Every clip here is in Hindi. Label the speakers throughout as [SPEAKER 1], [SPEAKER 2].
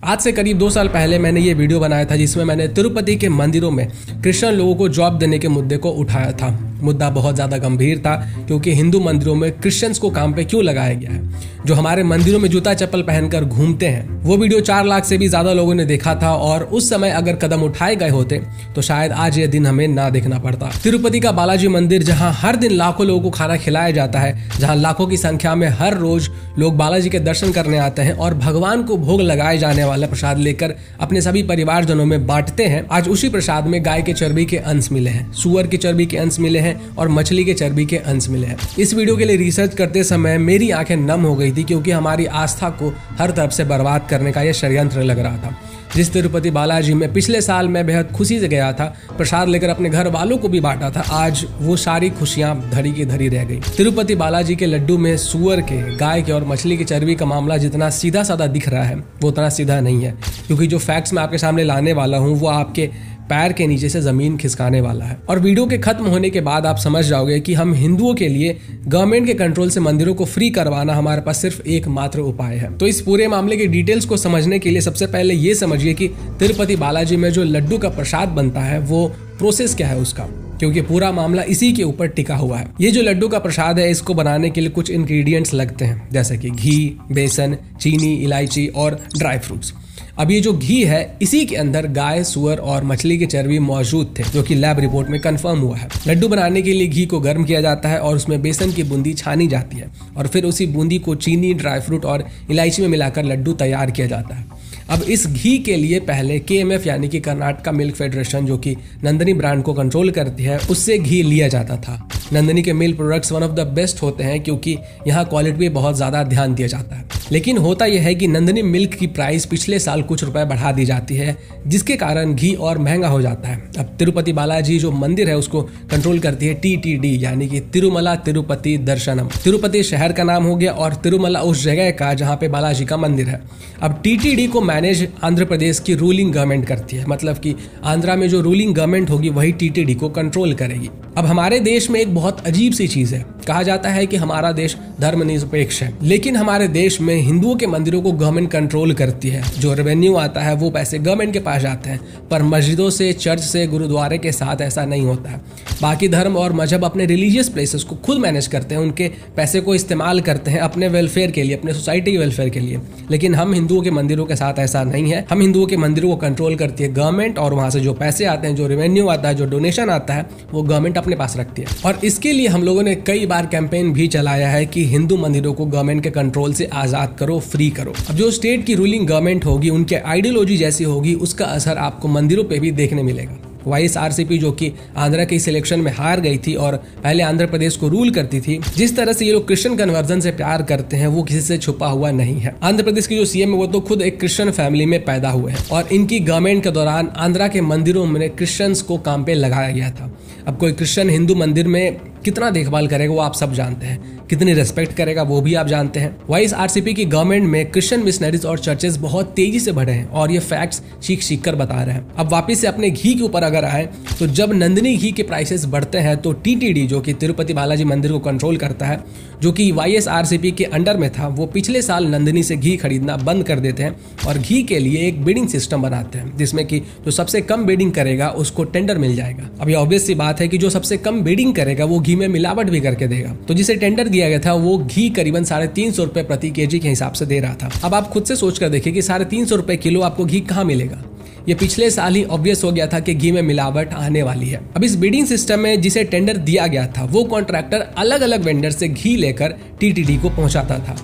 [SPEAKER 1] आज से करीब 2 साल पहले मैंने ये वीडियो बनाया था जिसमें मैंने तिरुपति के मंदिरों में क्रिश्चियन लोगों को जॉब देने के मुद्दे को उठाया था। मुद्दा बहुत ज़्यादा गंभीर था क्योंकि हिंदू मंदिरों में क्रिश्चियंस को काम पे क्यों लगाया गया है, जो हमारे मंदिरों में जूता चप्पल पहनकर घूमते हैं। वो वीडियो 4 लाख से भी ज़्यादा लोगों ने देखा था और उस समय अगर कदम उठाए गए होते तो शायद आज ये दिन हमें ना देखना पड़ता। तिरुपति का बालाजी मंदिर, जहाँ हर दिन लाखों लोगों को खाना खिलाया जाता है, जहाँ लाखों की संख्या में हर रोज लोग बालाजी के दर्शन करने आते हैं और भगवान को भोग लगाए जाने वाला प्रसाद लेकर अपने सभी परिवारजनों में बांटते हैं, आज उसी प्रसाद में गाय के चर्बी के अंश मिले हैं, सुअर के चर्बी के अंश मिले हैं और मछली के चर्बी के अंश मिले हैं। इस वीडियो के लिए रिसर्च करते समय मेरी आंखें नम हो गई थी क्योंकि हमारी आस्था को हर तरफ से बर्बाद करने का यह षड्यंत्र लग रहा था। जिस तिरुपति बालाजी में पिछले साल मैं बेहद खुशी से गया था, प्रसाद लेकर अपने घर वालों को भी बांटा था, आज वो सारी खुशियां धरी की धरी रह गई। तिरुपति बालाजी के लड्डू में सुअर के, गाय के और मछली की चर्बी का मामला जितना सीधा साधा दिख रहा है वो उतना सीधा नहीं है, क्योंकि जो फैक्ट्स मैं आपके सामने लाने वाला हूँ वो आपके पैर के नीचे से जमीन खिसकाने वाला है। और वीडियो के खत्म होने के बाद आप समझ जाओगे कि हम हिंदुओं के लिए गवर्नमेंट के कंट्रोल से मंदिरों को फ्री करवाना हमारे पास सिर्फ एकमात्र उपाय है। तो इस पूरे मामले के डिटेल्स को समझने के लिए सबसे पहले ये समझिए कि तिरुपति बालाजी में जो लड्डू का प्रसाद बनता है वो प्रोसेस क्या है उसका, क्योंकि पूरा मामला इसी के ऊपर टिका हुआ है। ये जो लड्डू का प्रसाद है, इसको बनाने के लिए कुछ इंग्रेडिएंट्स लगते हैं, जैसे कि घी, बेसन, चीनी, इलायची और ड्राई फ्रूट्स। अब ये जो घी है, इसी के अंदर गाय, सुअर और मछली के चर्बी मौजूद थे, जो कि लैब रिपोर्ट में कंफर्म हुआ है। लड्डू बनाने के लिए घी को गर्म किया जाता है और उसमें बेसन की बूंदी छानी जाती है और फिर उसी बूंदी को चीनी, ड्राई फ्रूट और इलायची में मिलाकर लड्डू तैयार किया जाता है। अब इस घी के लिए पहले KMF यानी कि कर्नाटक मिल्क फेडरेशन, जो कि नंदिनी ब्रांड को कंट्रोल करती है, उससे घी लिया जाता था। नंदिनी के milk products one of the best होते हैं क्योंकि यहाँ क्वालिटी पे बहुत ज़्यादा ध्यान दिया जाता है। लेकिन होता यह है कि नंदिनी मिल्क की प्राइस पिछले साल कुछ रुपए बढ़ा दी जाती है, जिसके कारण घी और महंगा हो जाता है। अब तिरुपति बालाजी जो मंदिर है उसको कंट्रोल करती है TTD यानी कि तिरुमला तिरुपति दर्शनम। तिरुपति शहर का नाम हो गया और तिरुमला उस जगह का जहाँ पे बालाजी का मंदिर है। अब TTD को मैनेज आंध्र प्रदेश की रूलिंग गवर्नमेंट करती है, मतलब कि आंध्रा में जो रूलिंग गवर्नमेंट होगी वही TTD को कंट्रोल करेगी। अब हमारे देश में एक बहुत अजीब सी चीज है, कहा जाता है कि हमारा देश धर्मनिरपेक्ष है, लेकिन हमारे देश में हिंदुओं के मंदिरों को गवर्नमेंट कंट्रोल करती है। जो रेवेन्यू आता है वो पैसे गवर्नमेंट के पास जाते हैं, पर मस्जिदों से, चर्च से, गुरुद्वारे के साथ ऐसा नहीं होता है। बाकी धर्म और मजहब अपने रिलीजियस प्लेसेस को खुद मैनेज करते हैं, उनके पैसे को इस्तेमाल करते हैं अपने वेलफेयर के लिए, अपने सोसाइटी के वेलफेयर के लिए। लेकिन हम हिंदुओं के मंदिरों के साथ ऐसा नहीं है। हम हिंदुओं के मंदिरों को कंट्रोल करती है गवर्नमेंट और वहां से जो पैसे आते हैं, जो रेवेन्यू आता है, जो डोनेशन आता है, वो गवर्नमेंट अपने पास रखती है। और इसके लिए हम लोगों ने कई बार कैंपेन भी चलाया है कि हिंदू मंदिरों को गवर्नमेंट के कंट्रोल से आजाद करो, फ्री करो। अब जो स्टेट की रूलिंग गवर्नमेंट होगी, उनके आइडियोलॉजी जैसी होगी, उसका असर आपको मंदिरों पे भी देखने मिलेगा। YSRCP जो कि आंध्रा के सिलेक्शन में हार गई थी और पहले आंध्र प्रदेश को रूल करती थी, जिस तरह से ये लोग क्रिश्चियन कन्वर्जन से प्यार करते हैं वो किसी से छुपा हुआ नहीं है। आंध्र प्रदेश की जो CM है वो तो खुद एक क्रिश्चियन फैमिली में पैदा हुए हैं और इनकी गवर्नमेंट के दौरान आंध्रा के मंदिरों में क्रिश्चियंस को काम पे लगाया गया था। अब कोई क्रिश्चियन हिंदू मंदिर में कितना देखभाल करेगा वो आप सब जानते हैं, कितनी रेस्पेक्ट करेगा वो भी आप जानते हैं। YSRCP की गवर्नमेंट में क्रिश्चियन मिशनरीज और चर्चेस बहुत तेजी से बढ़े हैं और ये फैक्ट्स सीख कर बता रहे हैं। अब वापिस से अपने घी के ऊपर अगर आए तो जब नंदिनी घी के प्राइसेस बढ़ते हैं तो TTD जो कि तिरुपति बालाजी मंदिर को कंट्रोल करता है, जो कि YSRCP के अंडर में था, वो पिछले साल नंदिनी से घी खरीदना बंद कर देते हैं और घी के लिए एक बिडिंग सिस्टम बनाते हैं जिसमें कि जो सबसे कम बिडिंग करेगा उसको टेंडर मिल जाएगा। अब ये ऑब्वियस सी बात है कि जो सबसे कम बिडिंग करेगा वो घी में मिलावट भी करके देगा। तो जिसे टेंडर दिया गया था वो घी करीबन 350 रुपए प्रति kg के हिसाब से दे रहा था। अब आप खुद से सोच कर देखिए कि 350 रुपए किलो आपको घी कहाँ मिलेगा। ये पिछले साल ही ऑब्वियस हो गया था कि घी में मिलावट आने वाली है। अब इस बिडिंग सिस्टम में जिसे टेंडर दिया गया था वो कॉन्ट्रैक्टर अलग अलग वेंडर से घी लेकर TTD को पहुंचाता था।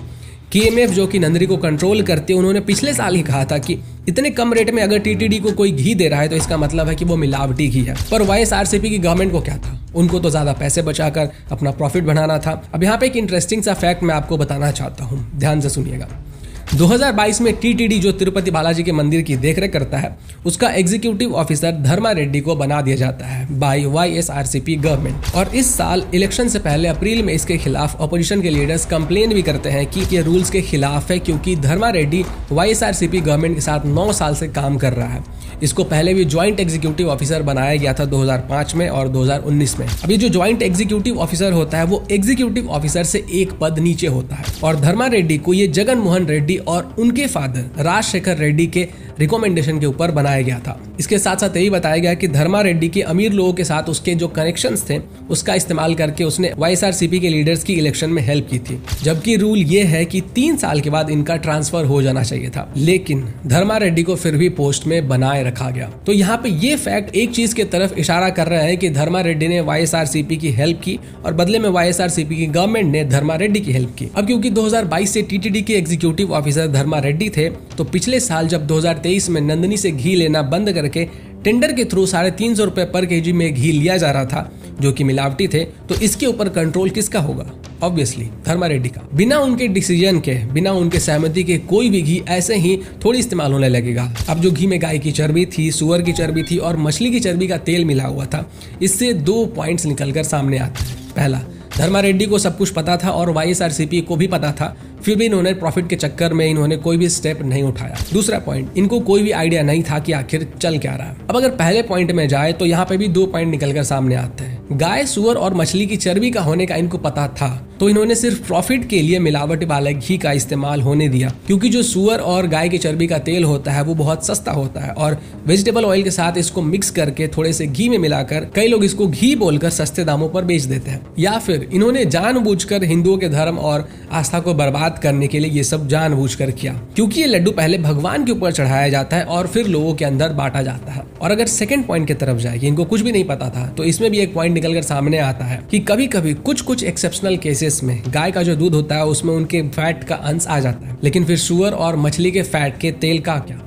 [SPEAKER 1] KMF जो कि नंदिनी को कंट्रोल करते हैं, उन्होंने पिछले साल ही कहा था कि इतने कम रेट में अगर TTD को कोई घी दे रहा है तो इसका मतलब है कि वो मिलावटी घी है। पर YSRCP की गवर्नमेंट को क्या था, उनको तो ज्यादा पैसे बचाकर अपना प्रॉफिट बढ़ाना था। अब यहाँ पे एक इंटरेस्टिंग सा फैक्ट मैं आपको बताना चाहता हूँ, ध्यान से सुनिएगा। 2022 में TTD जो तिरुपति बालाजी के मंदिर की देखरेख करता है, उसका एग्जीक्यूटिव ऑफिसर धर्मा रेड्डी को बना दिया जाता है बाय YSRCP गवर्नमेंट। और इस साल इलेक्शन से पहले अप्रैल में इसके खिलाफ अपोजिशन के लीडर्स कंप्लेन भी करते हैं कि ये रूल्स के खिलाफ है, क्योंकि धर्मा रेड्डी YSRCP गवर्नमेंट के साथ 9 साल से काम कर रहा है। इसको पहले भी ज्वाइंट एग्जीक्यूटिव ऑफिसर बनाया गया था 2005 में और 2019 में। अब ये जो ज्वाइंट एग्जीक्यूटिव ऑफिसर होता है वो एग्जीक्यूटिव ऑफिसर से एक पद नीचे होता है और धर्मा रेड्डी को ये जगन मोहन रेड्डी और उनके फादर राजशेखर रेड्डी के रिकमेंडेशन के ऊपर बनाया गया था। इसके साथ साथ यही बताया गया कि धर्मा रेड्डी के अमीर लोगों के साथ उसके जो कनेक्शंस थे उसका इस्तेमाल करके उसने वाईएसआरसीपी के लीडर्स की इलेक्शन में हेल्प की थी, जबकि रूल ये है कि 3 साल के बाद इनका ट्रांसफर हो जाना चाहिए था, लेकिन धर्मा रेड्डी को फिर भी पोस्ट में बनाए रखा गया। तो यहाँ पे ये फैक्ट एक चीज की तरफ इशारा कर रहा है कि धर्मा रेड्डी ने वाईएसआरसीपी की हेल्प की और बदले में वाईएसआरसीपी की गवर्नमेंट ने धर्मा रेड्डी की हेल्प की। अब क्योंकि 2022 से टीटीडी के एग्जीक्यूटिव ऑफिसर धर्मा रेड्डी थे, तो पिछले साल जब 2023 में नंदिनी से घी लेना बंद करके टेंडर के थ्रू 350 रुपए पर केजी में घी लिया जा रहा था जो कि मिलावटी थे, तो इसके ऊपर कंट्रोल किसका होगा? ऑब्वियसली धर्मा रेड्डी का। बिना उनके डिसीजन के, बिना उनके सहमति के कोई भी घी ऐसे ही थोड़ी इस्तेमाल होने लगेगा। अब जो घी में गाय की चर्बी थी, सुअर की चर्बी थी और मछली की चर्बी का तेल मिला हुआ था, इससे 2 पॉइंट्स निकलकर सामने आते हैं। पहला, धर्मा रेड्डी को सब कुछ पता था और वाईएसआरसीपी को भी पता था, फिर भी इन्होंने प्रॉफिट के चक्कर में इन्होंने कोई भी स्टेप नहीं उठाया। दूसरा पॉइंट, इनको कोई भी आइडिया नहीं था कि आखिर चल क्या रहा है। अब अगर पहले पॉइंट में जाए तो यहाँ पे भी 2 पॉइंट निकलकर सामने आते हैं। गाय, सुअर और मछली की चर्बी का होने का इनको पता था, तो इन्होंने सिर्फ प्रॉफिट के लिए मिलावट वाले घी का इस्तेमाल होने दिया, क्योंकि जो सुअर और गाय की चर्बी का तेल होता है वो बहुत सस्ता होता है और वेजिटेबल ऑयल के साथ इसको मिक्स करके थोड़े से घी में मिलाकर कई लोग इसको घी बोलकर सस्ते दामों पर बेच देते हैं। या फिर इन्होंने जानबूझकर हिंदुओं के धर्म और आस्था को बर्बाद करने के लिए ये सब जानबूझकर किया, क्योंकि ये लड्डू पहले भगवान के ऊपर चढ़ाया जाता है और फिर लोगों के अंदर बांटा जाता है। और अगर सेकंड पॉइंट की तरफ जाए, इनको कुछ भी नहीं पता था, तो इसमें भी एक पॉइंट निकलकर सामने आता है कि कभी कभी कुछ एक्सेप्शनल केसेस में गाय का जो दूध होता है उसमें उनके फैट का अंश आ जाता है, लेकिन फिर सुअर और मछली के फैट के तेल का क्या?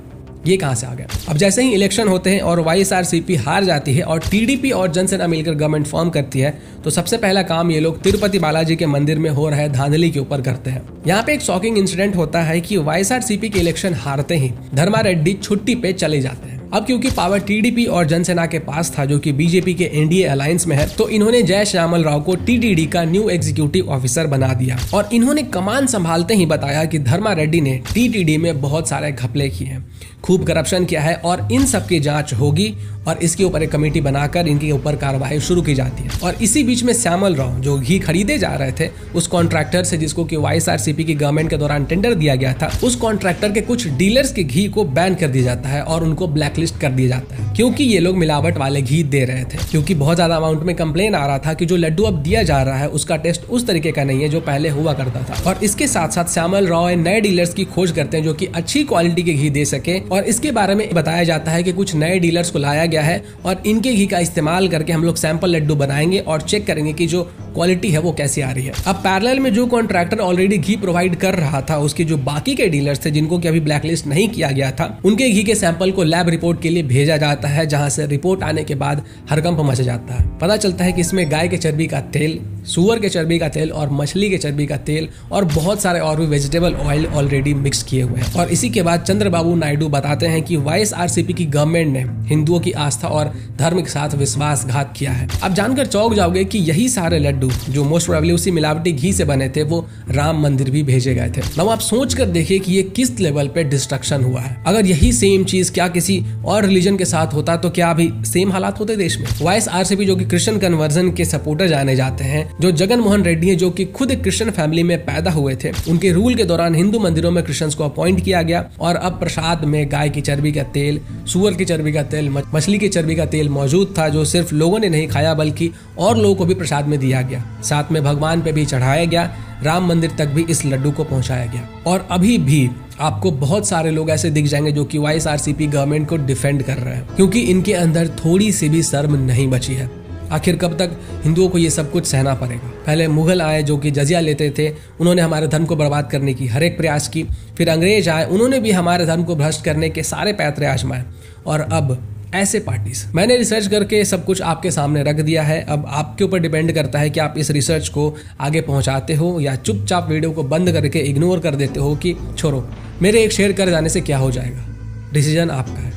[SPEAKER 1] ये कहां से आ गया? अब जैसे ही इलेक्शन होते हैं और वाईएसआरसीपी हार जाती है और टीडीपी और जनसेना मिलकर गवर्नमेंट फॉर्म करती है, तो सबसे पहला काम ये लोग तिरुपति बालाजी के मंदिर में हो रहे धांधली के ऊपर करते हैं। यहाँ पे एक शॉकिंग इंसिडेंट होता है कि वाईएसआरसीपी के इलेक्शन हारते ही धर्मा रेड्डी छुट्टी पे चले जाते हैं। अब क्योंकि पावर टीडीपी और जनसेना के पास था, जो कि बीजेपी के एनडीए अलायंस में है, तो इन्होंने जय श्यामल राव को टीटीडी का न्यू एग्जीक्यूटिव ऑफिसर बना दिया और इन्होंने कमान संभालते ही बताया कि धर्मा रेड्डी ने टीटीडी में बहुत सारे घपले किए हैं, खूब करप्शन किया है और इन सब की जांच होगी और इसके ऊपर एक कमेटी बनाकर इनके ऊपर कार्रवाई शुरू की जाती है। और इसी बीच में श्यामल राव जो घी खरीदे जा रहे थे, उस कॉन्ट्रैक्टर से जिसको कि वाईएसआरसीपी की गवर्नमेंट के दौरान टेंडर दिया गया था, उस कॉन्ट्रैक्टर के कुछ डीलर्स के घी को बैन कर दिया जाता है और उनको ब्लैकलिस्ट कर दिया जाता है, क्योंकि ये लोग मिलावट वाले घी दे रहे थे। क्योंकि बहुत ज्यादा अमाउंट में कंप्लेन आ रहा था कि जो लड्डू अब दिया जा रहा है उसका टेस्ट उस तरीके का नहीं है जो पहले हुआ करता था। और इसके साथ साथ श्यामल राव नए डीलर्स की खोज करते हैं जो कि अच्छी क्वालिटी के घी दे सके, और इसके बारे में बताया जाता है कि कुछ नए डीलर्स को लाया गया है और इनके घी का इस्तेमाल करके हम लोग सैंपल लड्डू बनाएंगे और चेक करेंगे कि जो क्वालिटी है वो कैसी आ रही है। अब पैरेलल में जो कॉन्ट्रैक्टर ऑलरेडी घी प्रोवाइड कर रहा था, उसके जो बाकी के डीलर्स थे जिनको कि अभी ब्लैकलिस्ट नहीं किया गया था, उनके घी के सैंपल को लैब रिपोर्ट के लिए भेजा जाता है, जहां से रिपोर्ट आने के बाद हड़कंप मच जाता है। पता चलता है कि इसमें गाय के चर्बी का तेल, सुअर के चर्बी का तेल और मछली के चर्बी का तेल और बहुत सारे और भी वेजिटेबल ऑयल ऑलरेडी मिक्स किए हुए हैं। और इसी के बाद चंद्रबाबू नायडू बताते हैं कि वाईएसआरसीपी की गवर्नमेंट ने हिंदुओं की आस्था और धर्म के साथ विश्वासघात किया है। अब जानकर चौंक जाओगे कि यही सारे लड्डू जो मोस्ट प्रोबेबली उसी मिलावटी घी से बने थे, वो राम मंदिर भी भेजे गए थे। अब आप सोच कर देखिए कि ये किस लेवल पे डिस्ट्रक्शन हुआ है। अगर यही सेम चीज क्या किसी और रिलीजन के साथ होता तो क्या अभी सेम हालात होते देश में? वाईएसआरसीपी जो कि क्रिश्चियन कन्वर्जन के सपोर्टर जाने जाते हैं, जो जगन मोहन रेड्डी है जो कि खुद एक क्रिश्चियन फैमिली में पैदा हुए थे, उनके रूल के दौरान हिंदू मंदिरों में क्रिश्चियंस को अपॉइंट किया गया और अब प्रसाद में गाय की चर्बी का तेल, सुअर की चर्बी का तेल, मछली की चर्बी का तेल मौजूद था, जो सिर्फ लोगों ने नहीं खाया बल्कि और लोगों को भी प्रसाद में दिया गया। साथ में भगवान पे भी चढ़ाया गया, राम मंदिर तक भी इस लड्डू को पहुंचाया गया। और अभी भी आपको बहुत सारे लोग ऐसे दिख जाएंगे जो कि वाईएसआरसीपी गवर्नमेंट को डिफेंड कर रहे हैं, क्योंकि इनके अंदर थोड़ी सी भी शर्म नहीं बची है। आखिर कब तक हिंदुओं को ये सब कुछ सहना पड़ेगा? पहले मुगल आए जो कि जजिया लेते थे, उन्होंने हमारे धर्म को बर्बाद करने की हर एक प्रयास की। फिर अंग्रेज आए, उन्होंने भी हमारे धर्म को भ्रष्ट करने के सारे पैतरे आजमाए। और अब ऐसे पार्टीज, मैंने रिसर्च करके सब कुछ आपके सामने रख दिया है। अब आपके ऊपर डिपेंड करता है कि आप इस रिसर्च को आगे पहुंचाते हो या चुपचाप वीडियो को बंद करके इग्नोर कर देते हो कि छोड़ो, मेरे एक शेयर कर जाने से क्या हो जाएगा। डिसीजन आपका है।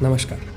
[SPEAKER 1] नमस्कार।